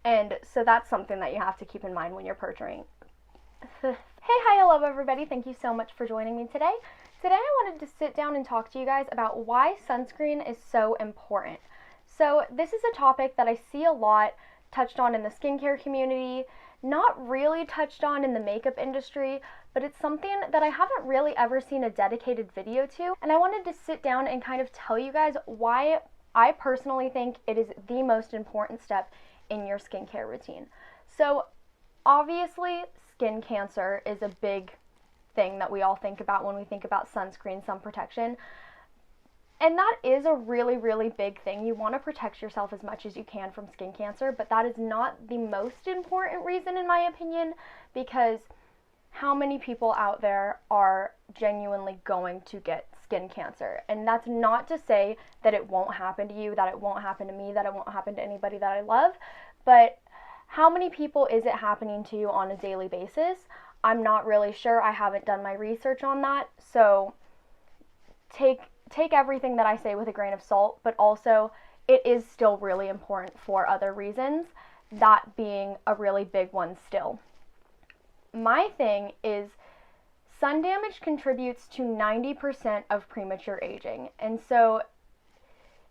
And so that's something that you have to keep in mind when you're purchasing. Hey, hi, hello everybody. Thank you so much for joining me today. Today I wanted to sit down and talk to you guys about why sunscreen is so important. So this is a topic that I see a lot touched on in the skincare community, not really touched on in the makeup industry, but it's something that I haven't really ever seen a dedicated video to. And I wanted to sit down and kind of tell you guys why I personally think it is the most important step in your skincare routine. So obviously, skin cancer is a big thing that we all think about when we think about sunscreen, sun protection. And that is a really, really big thing. You want to protect yourself as much as you can from skin cancer, but that is not the most important reason in my opinion, because how many people out there are genuinely going to get skin cancer? And that's not to say that it won't happen to you, that it won't happen to me, that it won't happen to anybody that I love, but how many people is it happening to you on a daily basis? I'm not really sure. I haven't done my research on that, so take everything that I say with a grain of salt, but also it is still really important for other reasons, that being a really big one still. My thing is sun damage contributes to 90% of premature aging. And so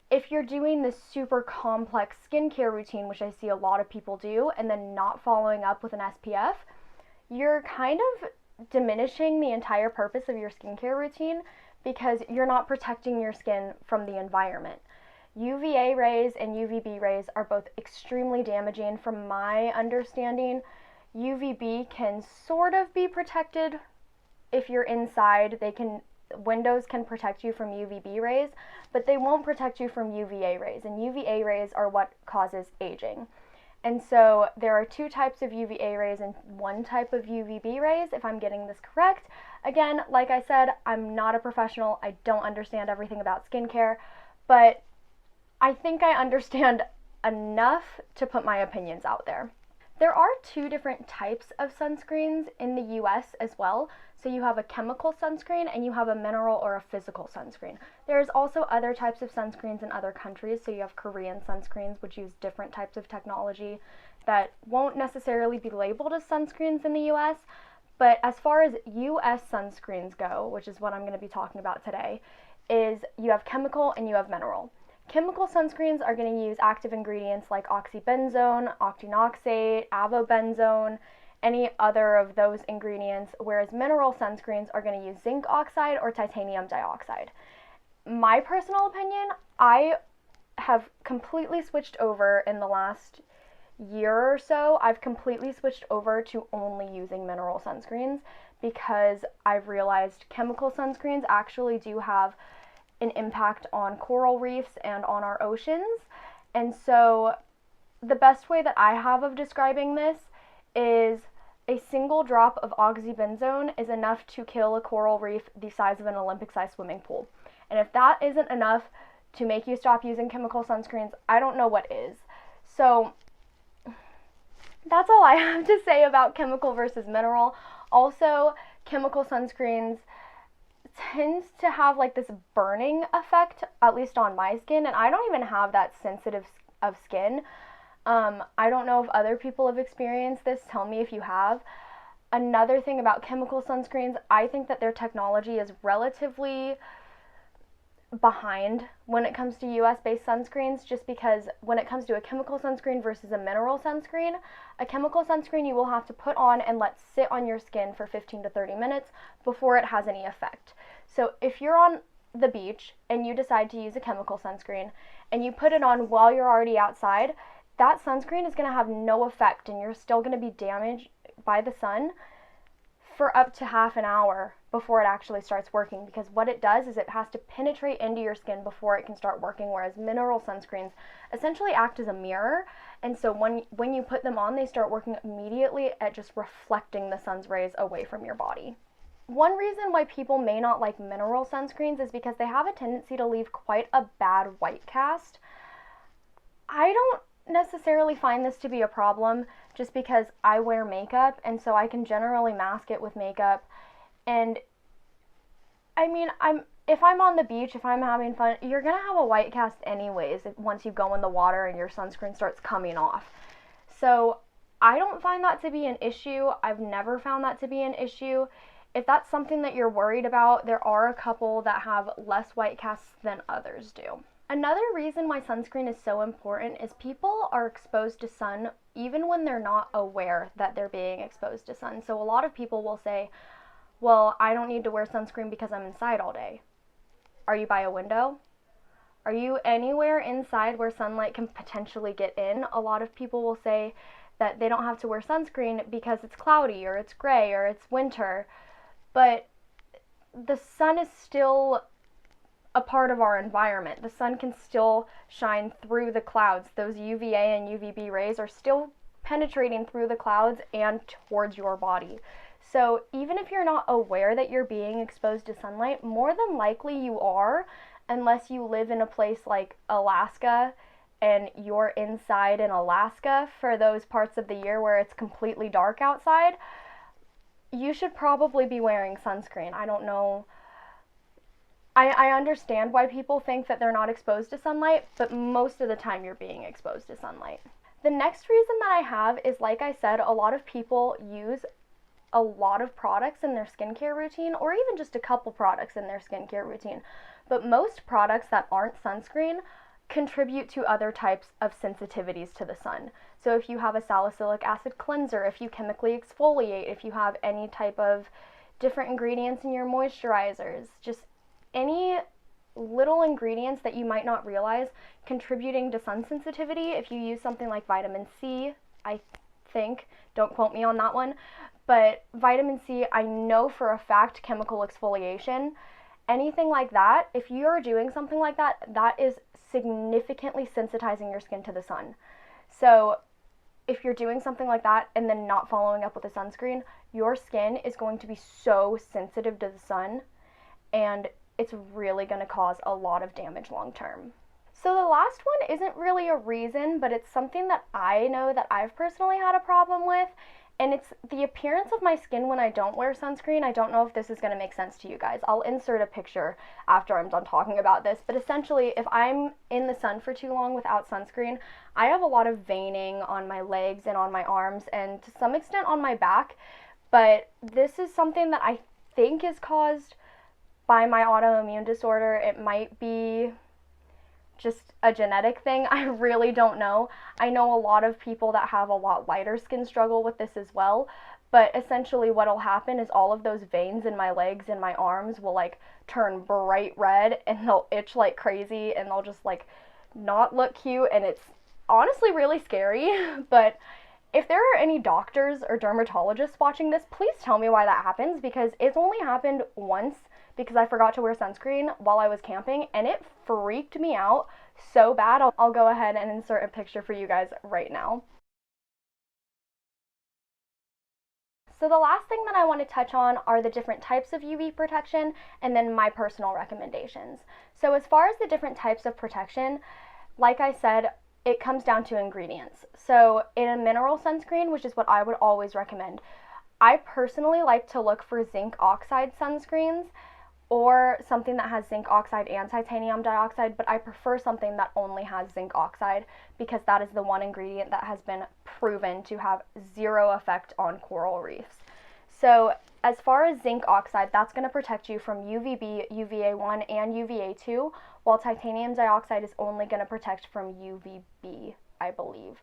if you're doing this super complex skincare routine, which I see a lot of people do, and then not following up with an SPF, you're kind of diminishing the entire purpose of your skincare routine because you're not protecting your skin from the environment. UVA rays and UVB rays are both extremely damaging. From my understanding, UVB can sort of be protected if you're inside. Windows can protect you from UVB rays, but they won't protect you from UVA rays, and UVA rays are what causes aging. And so there are two types of UVA rays and one type of UVB rays, if I'm getting this correct. Again, like I said, I'm not a professional. I don't understand everything about skincare, but I think I understand enough to put my opinions out there. There are two different types of sunscreens in the US as well. So you have a chemical sunscreen and you have a mineral or a physical sunscreen. There's also other types of sunscreens in other countries. So you have Korean sunscreens, which use different types of technology that won't necessarily be labeled as sunscreens in the US. But as far as US sunscreens go, which is what I'm going to be talking about today, is you have chemical and you have mineral. Chemical sunscreens are going to use active ingredients like oxybenzone, octinoxate, avobenzone, any other of those ingredients, whereas mineral sunscreens are going to use zinc oxide or titanium dioxide. My personal opinion, I have completely switched over in the last year or so. I've completely switched over to only using mineral sunscreens because I've realized chemical sunscreens actually do have an impact on coral reefs and on our oceans. And so the best way that I have of describing this is a single drop of oxybenzone is enough to kill a coral reef the size of an Olympic-sized swimming pool. And if that isn't enough to make you stop using chemical sunscreens, I don't know what is. So that's all I have to say about chemical versus mineral. Also, chemical sunscreens tends to have like this burning effect, at least on my skin, and I don't even have that sensitive of skin. I don't know if other people have experienced this. Tell me if you have. Another thing about chemical sunscreens, I think that their technology is relatively behind when it comes to US based sunscreens, just because when it comes to a chemical sunscreen versus a mineral sunscreen, a chemical sunscreen you will have to put on and let sit on your skin for 15 to 30 minutes before it has any effect. So if you're on the beach and you decide to use a chemical sunscreen and you put it on while you're already outside, that sunscreen is going to have no effect and you're still going to be damaged by the sun for up to half an hour before it actually starts working, because what it does is it has to penetrate into your skin before it can start working, whereas mineral sunscreens essentially act as a mirror, and so when you put them on, they start working immediately at just reflecting the sun's rays away from your body. One reason why people may not like mineral sunscreens is because they have a tendency to leave quite a bad white cast. I don't necessarily find this to be a problem just because I wear makeup, and so I can generally mask it with makeup. And I mean, if I'm on the beach, if I'm having fun, you're gonna have a white cast anyways once you go in the water and your sunscreen starts coming off. So I don't find that to be an issue. I've never found that to be an issue. If that's something that you're worried about, there are a couple that have less white casts than others do. Another reason why sunscreen is so important is people are exposed to sun even when they're not aware that they're being exposed to sun. So a lot of people will say, well, I don't need to wear sunscreen because I'm inside all day. Are you by a window? Are you anywhere inside where sunlight can potentially get in? A lot of people will say that they don't have to wear sunscreen because it's cloudy or it's gray or it's winter. But the sun is still a part of our environment. The sun can still shine through the clouds. Those UVA and UVB rays are still penetrating through the clouds and towards your body. So even if you're not aware that you're being exposed to sunlight, more than likely you are, unless you live in a place like Alaska and you're inside in Alaska for those parts of the year where it's completely dark outside. You should probably be wearing sunscreen. I don't know. I understand why people think that they're not exposed to sunlight, but most of the time you're being exposed to sunlight. The next reason that I have is, like I said, a lot of people use a lot of products in their skincare routine, or even just a couple products in their skincare routine. But most products that aren't sunscreen contribute to other types of sensitivities to the sun. So if you have a salicylic acid cleanser, if you chemically exfoliate, if you have any type of different ingredients in your moisturizers, just any little ingredients that you might not realize contributing to sun sensitivity. If you use something like vitamin C, I think, don't quote me on that one, but vitamin C, I know for a fact, chemical exfoliation, anything like that, if you're doing something like that, that is significantly sensitizing your skin to the sun. So if you're doing something like that and then not following up with a sunscreen, your skin is going to be so sensitive to the sun, and it's really going to cause a lot of damage long term. So the last one isn't really a reason, but it's something that I know that I've personally had a problem with, and it's the appearance of my skin when I don't wear sunscreen. I don't know if this is going to make sense to you guys. I'll insert a picture after I'm done talking about this, but essentially if I'm in the sun for too long without sunscreen, I have a lot of veining on my legs and on my arms and to some extent on my back, but this is something that I think is caused by my autoimmune disorder. It might be just a genetic thing. I really don't know. I know a lot of people that have a lot lighter skin struggle with this as well, but essentially what'll happen is all of those veins in my legs and my arms will like turn bright red and they'll itch like crazy and they'll just like not look cute, and it's honestly really scary. But if there are any doctors or dermatologists watching this, please tell me why that happens, because it's only happened once because I forgot to wear sunscreen while I was camping, and it freaked me out so bad. I'll go ahead and insert a picture for you guys right now. So the last thing that I want to touch on are the different types of UV protection and then my personal recommendations. So as far as the different types of protection, like I said, it comes down to ingredients. So in a mineral sunscreen, which is what I would always recommend, I personally like to look for zinc oxide sunscreens, or something that has zinc oxide and titanium dioxide, but I prefer something that only has zinc oxide because that is the one ingredient that has been proven to have zero effect on coral reefs. So as far as zinc oxide, that's going to protect you from UVB, UVA1, and UVA2, while titanium dioxide is only going to protect from UVB, I believe.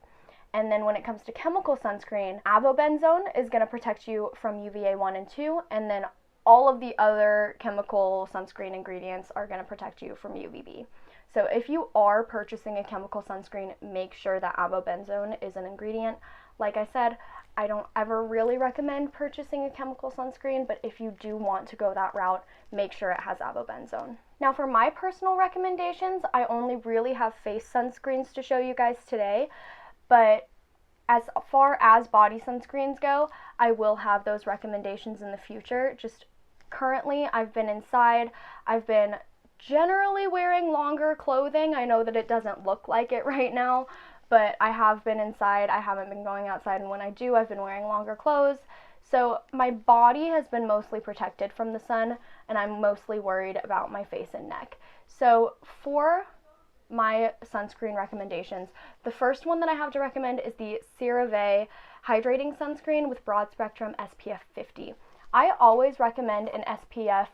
And then when it comes to chemical sunscreen, avobenzone is going to protect you from UVA1 and 2, and then all of the other chemical sunscreen ingredients are going to protect you from UVB. So if you are purchasing a chemical sunscreen, make sure that avobenzone is an ingredient. Like I said, I don't ever really recommend purchasing a chemical sunscreen, but if you do want to go that route, make sure it has avobenzone. Now for my personal recommendations, I only really have face sunscreens to show you guys today, but as far as body sunscreens go, I will have those recommendations in the future. Just currently, I've been inside. I've been generally wearing longer clothing. I know that it doesn't look like it right now, but I have been inside. I haven't been going outside, and when I do, I've been wearing longer clothes. So my body has been mostly protected from the sun, and I'm mostly worried about my face and neck. So for my sunscreen recommendations. The first one that I have to recommend is the CeraVe Hydrating Sunscreen with Broad Spectrum SPF 50. I always recommend an SPF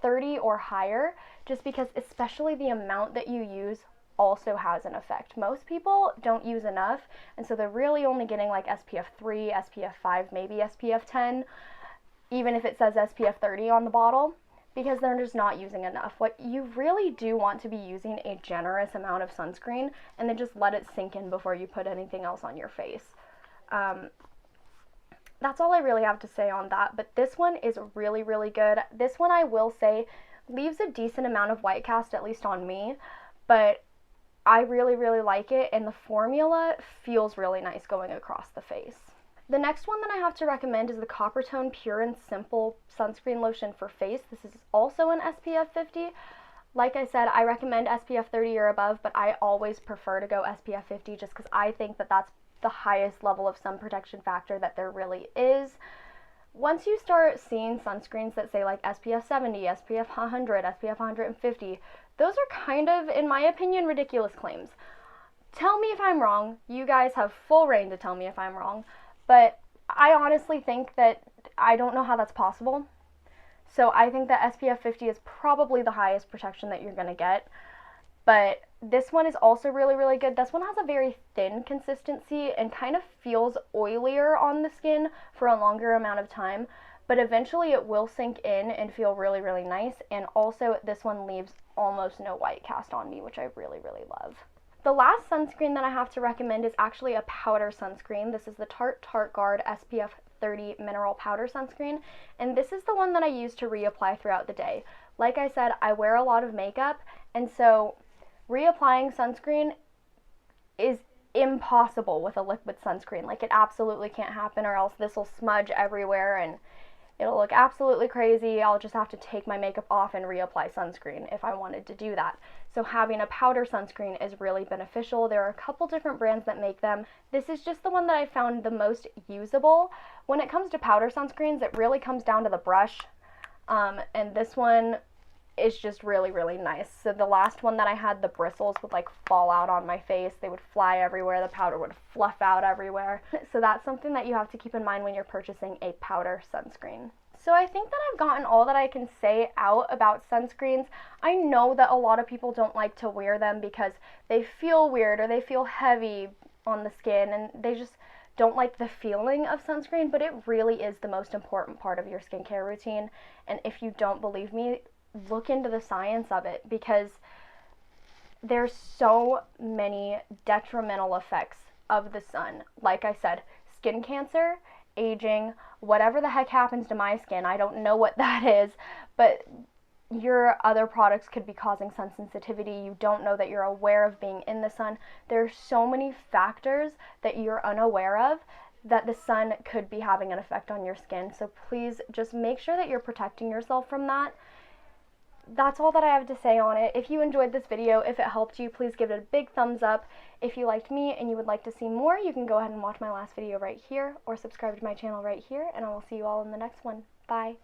30 or higher, just because especially the amount that you use also has an effect. Most people don't use enough, and so they're really only getting like SPF 3, SPF 5, maybe SPF 10, even if it says SPF 30 on the bottle, because they're just not using enough. What you really do want to be using a generous amount of sunscreen, and then just let it sink in before you put anything else on your face. That's all I really have to say on that, but this one is really, really good. This one, I will say, leaves a decent amount of white cast, at least on me, but I really, really like it, and the formula feels really nice going across the face. The next one that I have to recommend is the Coppertone Pure and Simple Sunscreen Lotion for Face. This is also an SPF 50. Like I said, I recommend SPF 30 or above, but I always prefer to go SPF 50 just because I think that that's the highest level of sun protection factor that there really is. Once you start seeing sunscreens that say like SPF 70, SPF 100, SPF 150, those are kind of, in my opinion, ridiculous claims. Tell me if I'm wrong. You guys have full reign to tell me if I'm wrong, but I honestly think that I don't know how that's possible. So I think that SPF 50 is probably the highest protection that you're going to get. But this one is also really, really good. This one has a very thin consistency and kind of feels oilier on the skin for a longer amount of time. But eventually it will sink in and feel really, really nice. And also this one leaves almost no white cast on me, which I really, really love. The last sunscreen that I have to recommend is actually a powder sunscreen. This is the Tarte Tarteguard SPF 30 Mineral Powder Sunscreen. And this is the one that I use to reapply throughout the day. Like I said, I wear a lot of makeup, and so reapplying sunscreen is impossible with a liquid sunscreen. Like, it absolutely can't happen, or else this will smudge everywhere and it'll look absolutely crazy. I'll just have to take my makeup off and reapply sunscreen if I wanted to do that. So having a powder sunscreen is really beneficial. There are a couple different brands that make them. This is just the one that I found the most usable. When it comes to powder sunscreens, it really comes down to the brush, and this one is just really, really nice. So the last one that I had, the bristles would like fall out on my face. They would fly everywhere. The powder would fluff out everywhere. So that's something that you have to keep in mind when you're purchasing a powder sunscreen. So I think that I've gotten all that I can say out about sunscreens. I know that a lot of people don't like to wear them because they feel weird or they feel heavy on the skin, and they just don't like the feeling of sunscreen, but it really is the most important part of your skincare routine. And if you don't believe me, look into the science of it, because there's so many detrimental effects of the sun. Like I said, skin cancer, aging, whatever the heck happens to my skin, I don't know what that is, but your other products could be causing sun sensitivity. You don't know that you're aware of being in the sun. There are so many factors that you're unaware of that the sun could be having an effect on your skin. So please just make sure that you're protecting yourself from that. That's all that I have to say on it. If you enjoyed this video, if it helped you, please give it a big thumbs up. If you liked me and you would like to see more, you can go ahead and watch my last video right here, or subscribe to my channel right here, and I will see you all in the next one. Bye.